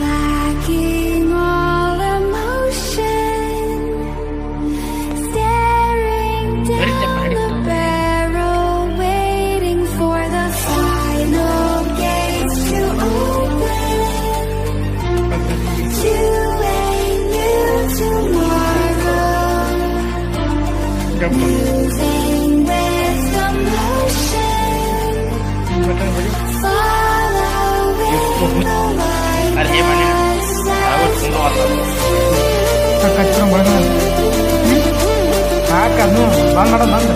Lacking all emotion, staring down the barrel, waiting for the final gates to open to a new tomorrow. Moving with the motion, following the light. ಕಚ್ಚಿರೋ ಬಣ್ಣ ಹಾಕದು ಬಂದ್ ಮಾಡೋದು ಬಂದು